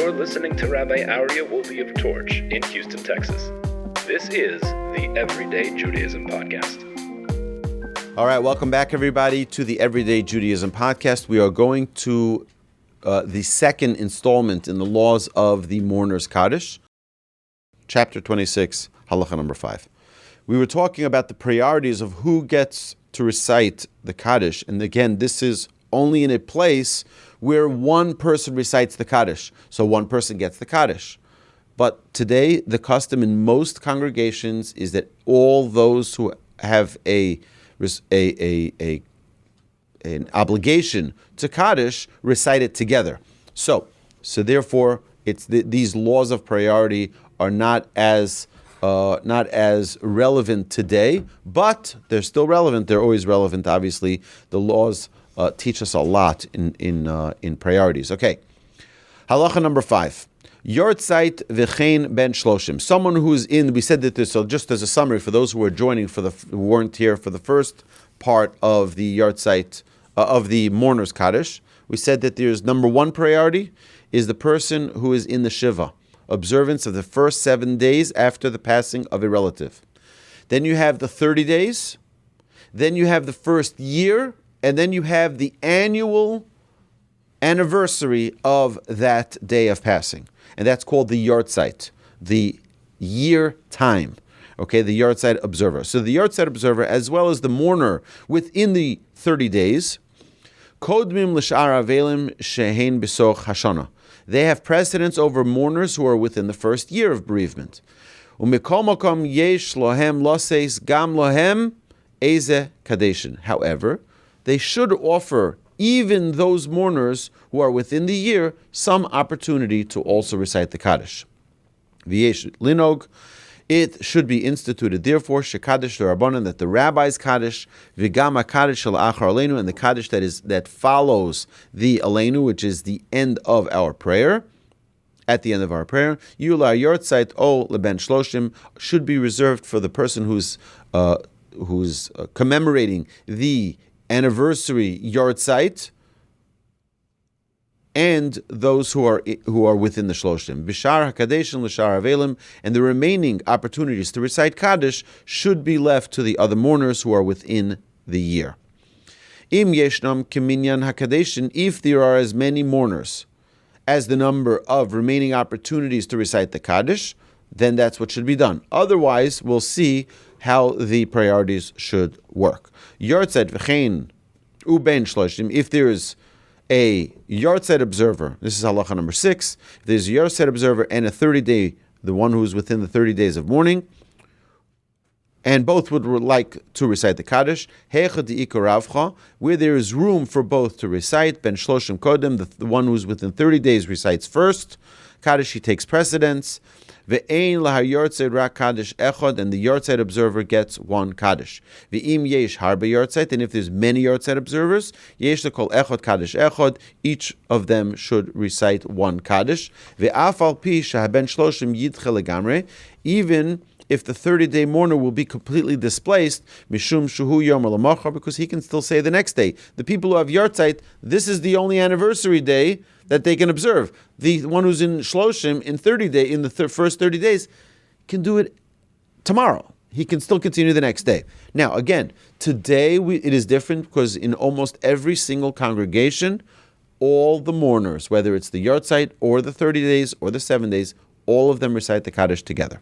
You're listening to Rabbi Aryeh Wolbe of Torch in Houston, Texas. This is the Everyday Judaism Podcast. All right, welcome back, everybody, to the Everyday Judaism Podcast. We are going to the second installment in the laws of the mourners Kaddish, chapter 26, halacha number 5. We were talking about the priorities of who gets to recite the Kaddish, and again, this is only in a place where one person recites the Kaddish, so one person gets the Kaddish. But today, the custom in most congregations is that all those who have an obligation to Kaddish recite it together. So therefore, these laws of priority are not as relevant today, but they're still relevant. They're always relevant. Obviously, the laws teach us a lot in priorities. Okay, halacha number 5. Yahrtzeit v'chein ben shloshim. Someone who's in, we said that this, so just as a summary for those who are joining who weren't here for the first part of the yahrtzeit, of the mourners Kaddish, we said that there's number one priority is the person who is in the Shiva, observance of the first 7 days after the passing of a relative. Then you have the 30 days, then you have the first year, and then you have the annual anniversary of that day of passing. And that's called the yahrtzeit, the year time. Okay, the yahrtzeit observer. So the yahrtzeit observer, as well as the mourner within the 30 days, kodmim l'shar avelim shehein b'soch hashana. They have precedence over mourners who are within the first year of bereavement. Umikol makom yesh lohem loses gam lohem eze kadeshin. However, they should offer even those mourners who are within the year some opportunity to also recite the Kaddish. V'yesh linog, it should be instituted. Therefore, shekaddish l'rabbanan, that the rabbi's Kaddish, v'gam ha'kaddish shel achar aleinu, and the Kaddish that follows the aleinu, which is the end of our prayer, at the end of our prayer, yula yahrtzeit o leben shloshim, should be reserved for the person who's commemorating the anniversary yahrtzeit, and those who are within the shloshim. Bishar hakadeshin l'shar avelim, and the remaining opportunities to recite Kaddish should be left to the other mourners who are within the year. Im yeshnam keminyan hakadeshin, if there are as many mourners as the number of remaining opportunities to recite the Kaddish, then that's what should be done. Otherwise, we'll see how the priorities should work. Yahrtzeit v'chein uben shloshim, if there is a yahrtzeit observer, this is halacha number 6, if there's a yahrtzeit observer and a 30-day, the one who is within the 30 days of mourning, and both would like to recite the Kaddish, heicha de'ikar ravcha, where there is room for both to recite, ben shloshim kodem, the one who's within 30 days recites first, Kaddish, he takes precedence, ve'ein lahar yahrtzeit rak Kaddish echad, and the yahrtzeit observer gets one Kaddish. Ve'im yesh harbe yahrtzeit, and if there's many yahrtzeit observers, yesh lekol echad Kaddish echad, each of them should recite one Kaddish. Ve'af al pi shahaben shloshim yidche legamre, even if the 30-day mourner will be completely displaced, mishum shuhu yom l'machar, because he can still say the next day. The people who have yahrtzeit, this is the only anniversary day that they can observe. The one who's in shloshim in the first 30 days can do it tomorrow. He can still continue the next day. Now, again, today it is different because in almost every single congregation, all the mourners, whether it's the yahrtzeit or the 30 days or the 7 days, all of them recite the Kaddish together.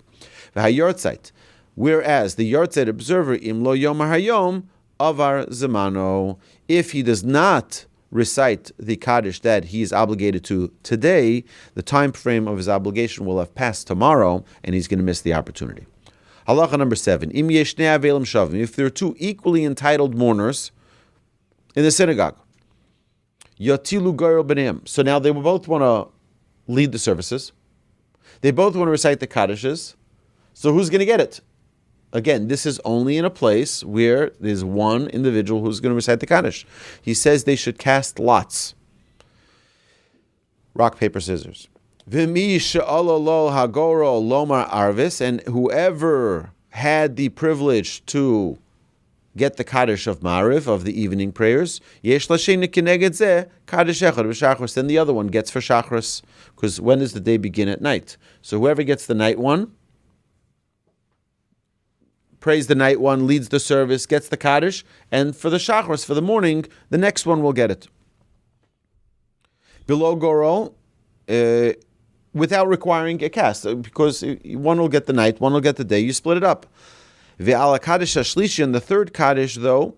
Yahrtzeit, whereas the yahrtzeit observer, im lo yom hayom avar zamano, if he does not recite the Kaddish that he is obligated to today, the time frame of his obligation will have passed tomorrow, and he's going to miss the opportunity. Halacha number 7, im yeshnei avelim shavim, if there are two equally entitled mourners in the synagogue, yotilu goyel b'neim, so now they will both want to lead the services, they both want to recite the Kaddishes, so who's going to get it? Again, this is only in a place where there's one individual who's going to recite the Kaddish. He says they should cast lots. Rock, paper, scissors. And whoever had the privilege to get the Kaddish of Ma'ariv, of the evening prayers. Yesh l'sheni kineged zeh, Kaddish echad v'shachris. Then the other one gets for Shachris, because when does the day begin? At night. So whoever gets the night one, prays the night one, leads the service, gets the Kaddish, and for the Shachris, for the morning, the next one will get it. Below Gorol, without requiring a cast, because one will get the night, one will get the day, you split it up. Ve'ala Kaddish Ashlishi, and the third Kaddish, though,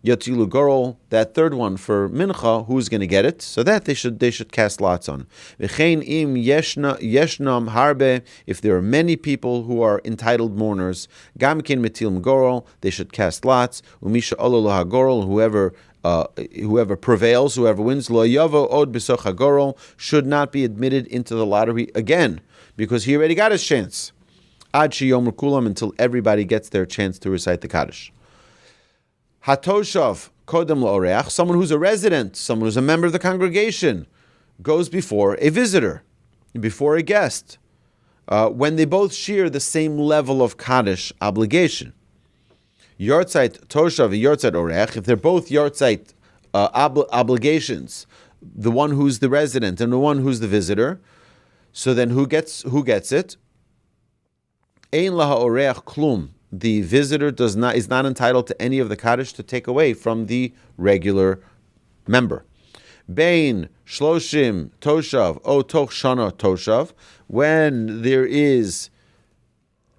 Yatilu Gorol, that third one for Mincha, who's going to get it? So that they should cast lots on. V'chein im yeshnam harbe, if there are many people who are entitled mourners, gamkin metilm gorol, they should cast lots. Umisha ololo hagorol, whoever prevails, whoever wins, lo yavo od besoch hagorol, should not be admitted into the lottery again, because he already got his chance. Ad sheyomer kulam, until everybody gets their chance to recite the Kaddish. Hatoshav kodem la'oreach, someone who's a resident, someone who's a member of the congregation, goes before a visitor, before a guest, when they both share the same level of Kaddish obligation. Yahrtzeit toshav, yahrtzeit oreach, if they're both yahrtzeit obligations, the one who's the resident and the one who's the visitor, so then who gets it? Ein laha oreach klum. The visitor is not entitled to any of the Kaddish to take away from the regular member. Bein shloshim toshav o toch shana toshav, when there is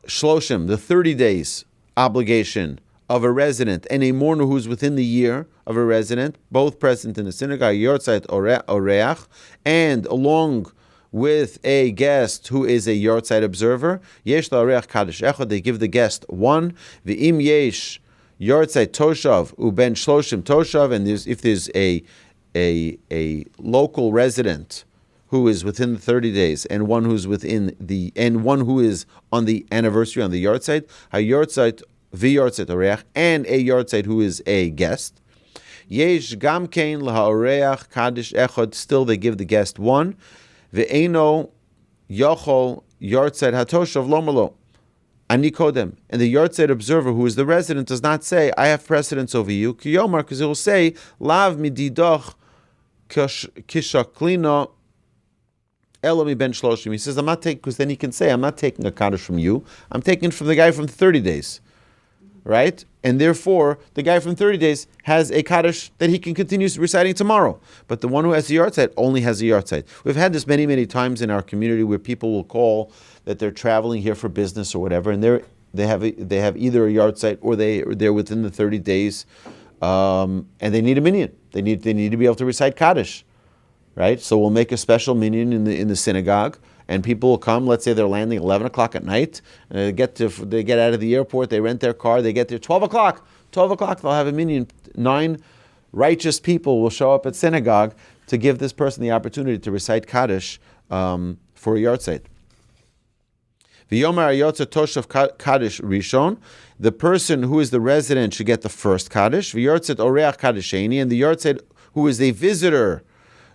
shloshim, the 30 days obligation of a resident, and a mourner who's within the year of a resident, both present in the synagogue, yahrtzeit oreach, and along with a guest who is a yahrtzeit observer, yesh la'oreach kaddish echad, they give the guest one. V'im yesh yahrtzeit toshav uben shloshim toshav, and if there's a local resident who is within the 30 days and one who's one who is on the anniversary, on the yahrtzeit, yahrtzeit v'yahrtzeit oreach, and a yahrtzeit who is a guest. Yesh gamkein la'oreach kaddish echad, still they give the guest one. Ve'eno yochol yahrtzeit hatoshav lomalo ani kodem, and the yahrtzeit observer, who is the resident, does not say, I have precedence over you, kiyomar, because he will say, lav mididoch kishaklino elomi ben shloshim. He says, I'm not taking, because then he can say, I'm not taking a kaddish from you, I'm taking it from the guy from 30 days. Right? And therefore, the guy from 30 days has a Kaddish that he can continue reciting tomorrow. But the one who has the yahrtzeit only has a yahrtzeit. We've had this many, many times in our community where people will call that they're traveling here for business or whatever, and they have either a yahrtzeit or they're within the 30 days, and they need a minyan. They need to be able to recite Kaddish. Right? So we'll make a special minyan in the synagogue. And people will come, let's say they're landing 11 o'clock at night, they get out of the airport, they rent their car, they get there 12 o'clock. 12 o'clock, they'll have a minyan. 9 righteous people will show up at synagogue to give this person the opportunity to recite Kaddish for a yahrtzeit. V'yomer yahrtzeit toshav Kaddish rishon, the person who is the resident should get the first Kaddish. V'yahrtzeit oreach Kaddish sheni, and the yahrtzeit who is a visitor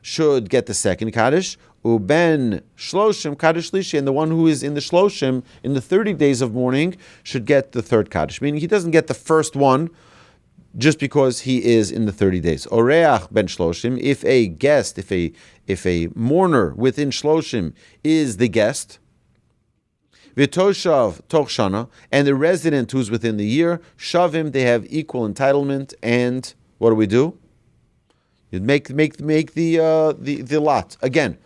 should get the second Kaddish. Uben shloshim Kaddish lishi, and the one who is in the shloshim, in the 30 days of mourning, should get the third Kaddish. Meaning he doesn't get the first one just because he is in the 30 days. Oreach ben shloshim, if a guest, if a mourner within shloshim is the guest, v'toshav toch shana, and the resident who's within the year, shavim, they have equal entitlement, and what do? You make the lot. Again,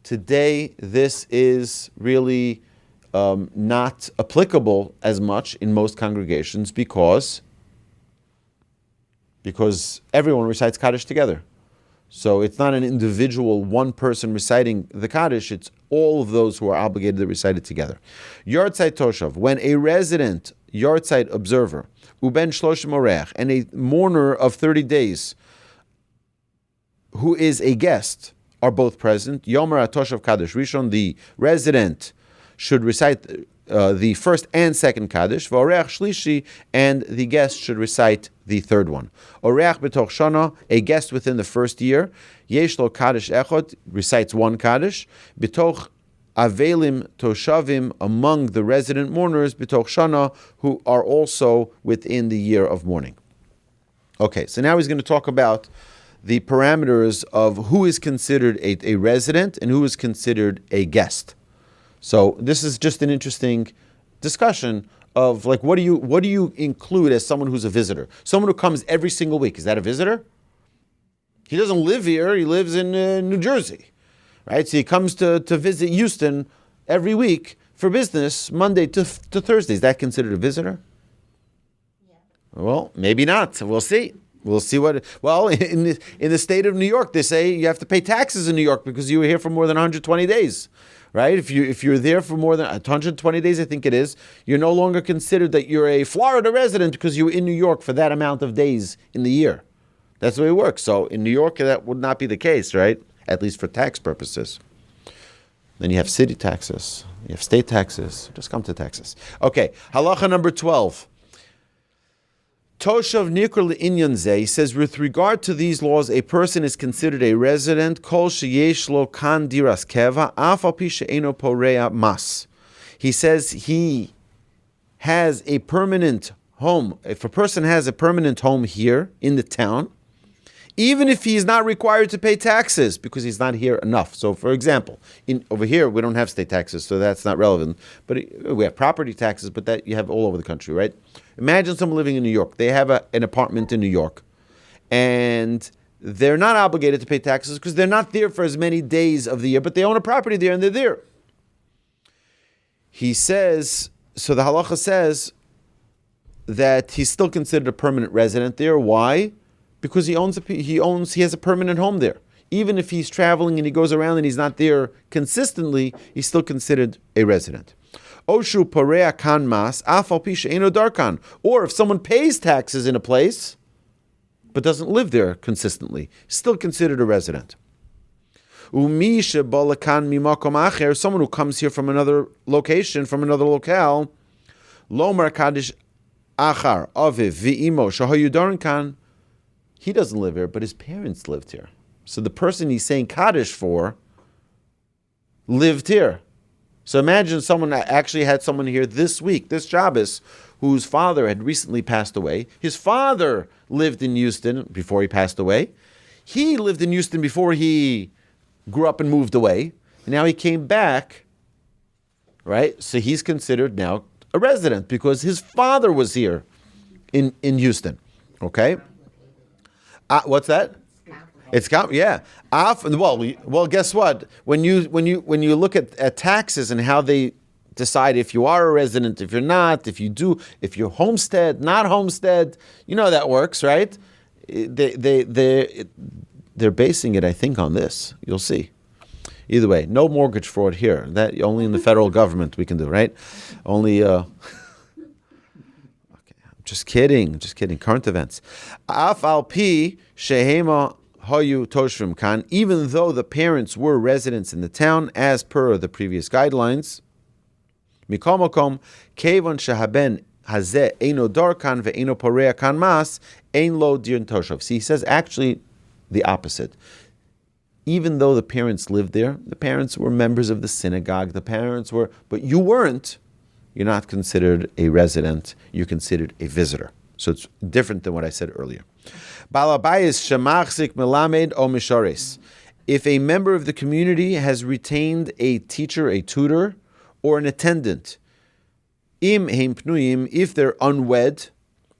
today, this is really not applicable as much in most congregations because everyone recites Kaddish together. So it's not an individual, one person reciting the Kaddish, it's all of those who are obligated to recite it together. Yahrtzeit toshav, when a resident yahrtzeit observer, uben shloshim oreach, and a mourner of 30 days, who is a guest, are both present. Yomer Atoshav Kaddish Rishon, the resident should recite the first and second Kaddish. V'oreach Shlishi, and the guest should recite the third one. Oreach betoch shana, a guest within the first year. Yesh lo Kaddish echot, recites one Kaddish. Betoch Avelim Toshavim, among the resident mourners, B'toch Shana, who are also within the year of mourning. Okay, so now he's going to talk about the parameters of who is considered a resident and who is considered a guest. So this is just an interesting discussion of like what do you include as someone who's a visitor? Someone who comes every single week, is that a visitor? He doesn't live here, he lives in New Jersey, right? So he comes to visit Houston every week for business, Monday to Thursday. Is that considered a visitor? Well, maybe not. We'll see. We'll see what. Well, in the state of New York, they say you have to pay taxes in New York because you were here for more than 120 days, right? If you're there for more than 120 days, I think it is, you're no longer considered that you're a Florida resident because you were in New York for that amount of days in the year. That's the way it works. So in New York, that would not be the case, right? At least for tax purposes. Then you have city taxes, you have state taxes. Just come to Texas. Okay, halacha number 12. Toshav Nikr Le'inyan Zeh, he says, with regard to these laws, a person is considered a resident, kol sheyesh lo kan diras keva, af al pi she'eno porea mas. He says he has a permanent home. If a person has a permanent home here in the town, even if he is not required to pay taxes because he's not here enough. So, for example, over here we don't have state taxes, so that's not relevant. But we have property taxes, but that you have all over the country, right? Imagine someone living in New York. They have an apartment in New York, and they're not obligated to pay taxes because they're not there for as many days of the year, but they own a property there and they're there. He says, so the halacha says that he's still considered a permanent resident there. Why? Because he has a permanent home there. Even if he's traveling and he goes around and he's not there consistently, he's still considered a resident. Oshu parea kan mas afal pi she'eno darkan. Or if someone pays taxes in a place but doesn't live there consistently, still considered a resident. Umi shebala kan mimakom acher, someone who comes here from another location, from another locale, lomar Kaddish achar aviv v'imo shahayu darkan. He doesn't live here, but his parents lived here. So the person he's saying Kaddish for lived here. So imagine someone actually had someone here this week, this Shabbos, whose father had recently passed away. His father lived in Houston before he passed away. He lived in Houston before he grew up and moved away. And now he came back, right? So he's considered now a resident because his father was here in Houston. Okay? What's that? It's yeah. Well, guess what? When you look at taxes and how they decide if you are a resident, if you're not, if you're homestead, not homestead, you know how that works, right? They're basing it, I think, on this. You'll see. Either way, no mortgage fraud here. That only in the federal government we can do, right? Only. Just kidding. Current events. Af al pi shehema hayu toshvim kan. Even though the parents were residents in the town, as per the previous guidelines, mikol makom kevon shehaben hazeh eino darkan ve'eino porea kan mas ein lo dir toshav. See, he says actually the opposite. Even though the parents lived there, the parents were members of the synagogue. But you weren't. You're not considered a resident, you're considered a visitor. So it's different than what I said earlier. Balabayis shemachzik melamed o misharis. If a member of the community has retained a teacher, a tutor, or an attendant, im heim pnuyim, if they're unwed,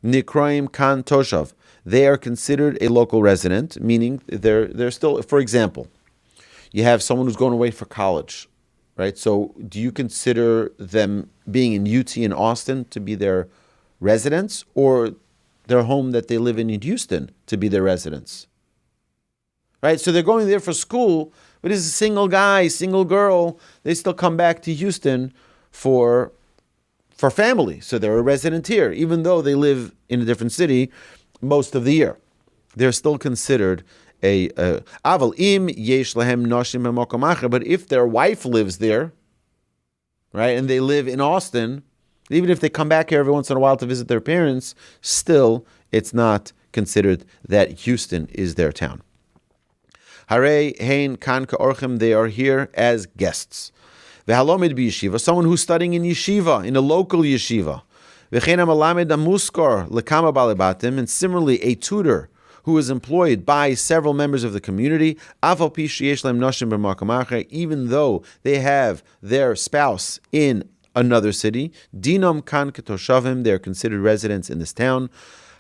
nikroim kan toshav, they are considered a local resident, meaning they're still, for example, you have someone who's going away for college, right? So do you consider them being in UT in Austin to be their residence, or their home that they live in Houston to be their residence? Right? So they're going there for school, but it's a single guy, single girl. They still come back to Houston for family. So they're a resident here, even though they live in a different city most of the year. They're still considered a aval im yesh lahem noshim b'makom acher. But if their wife lives there, right, and they live in Austin, even if they come back here every once in a while to visit their parents, still it's not considered that Houston is their town. Hare hein kan ka'orchem, they are here as guests. V'halomid b'yeshiva, someone who's studying in yeshiva, in a local yeshiva. V'chein ha'malamed ha'muskar lekama balebatim, and similarly a tutor who is employed by several members of the community, even though they have their spouse in another city, dinom kan ketoshavim, they are considered residents in this town.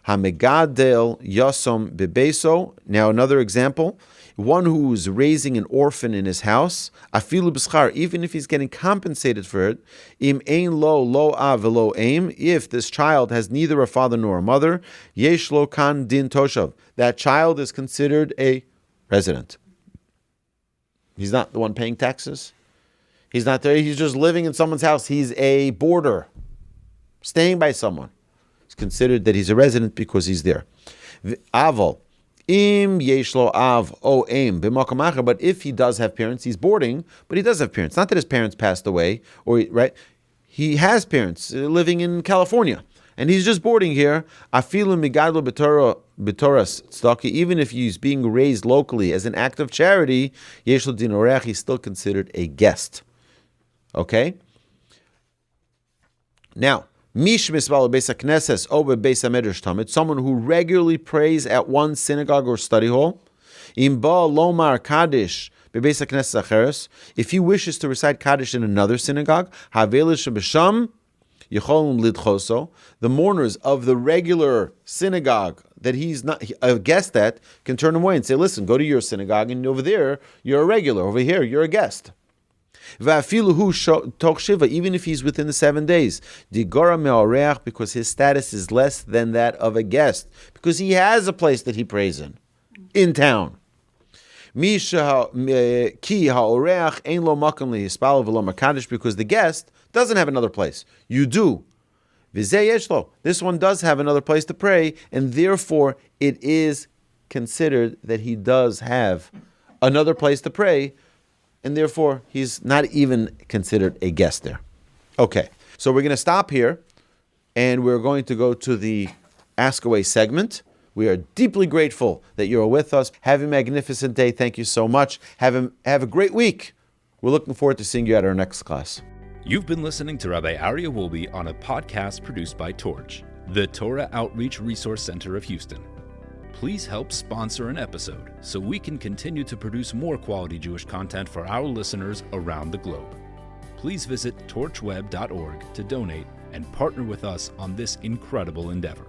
Hamegadel yasom bebeso. Now another example, one who is raising an orphan in his house, afilu b'schar, even if he's getting compensated for it, im ein lo av velo aim, if this child has neither a father nor a mother, yesh lo kan din toshav, that child is considered a resident. He's not the one paying taxes. He's not there. He's just living in someone's house. He's a boarder, staying by someone. It's considered that he's a resident because he's there. Aval. Im yeshlo av o aim b'makam, but if he does have parents, he's boarding, but he does have parents. Not that his parents passed away, or right? He has parents living in California, and he's just boarding here. Afilu migadlo b'toras tzedakah, even if he's being raised locally as an act of charity, yeshlo din orech, he's still considered a guest. Okay. Now, someone who regularly prays at one synagogue or study hall. Kaddish, if he wishes to recite Kaddish in another synagogue, the mourners of the regular synagogue that he's not a guest at can turn him away and say, listen, go to your synagogue, and over there you're a regular, over here you're a guest. Even if he's within the 7 days, because his status is less than that of a guest, because he has a place that he prays in town. Because the guest doesn't have another place. You do. This one does have another place to pray, and therefore it is considered that he does have another place to pray, and therefore he's not even considered a guest there. Okay, so we're going to stop here, and we're going to go to the Ask Away segment. We are deeply grateful that you are with us. Have a magnificent day. Thank you so much. Have a great week. We're looking forward to seeing you at our next class. You've been listening to Rabbi Aryeh Wolbe on a podcast produced by Torch, the Torah Outreach Resource Center of Houston. Please help sponsor an episode so we can continue to produce more quality Jewish content for our listeners around the globe. Please visit torchweb.org to donate and partner with us on this incredible endeavor.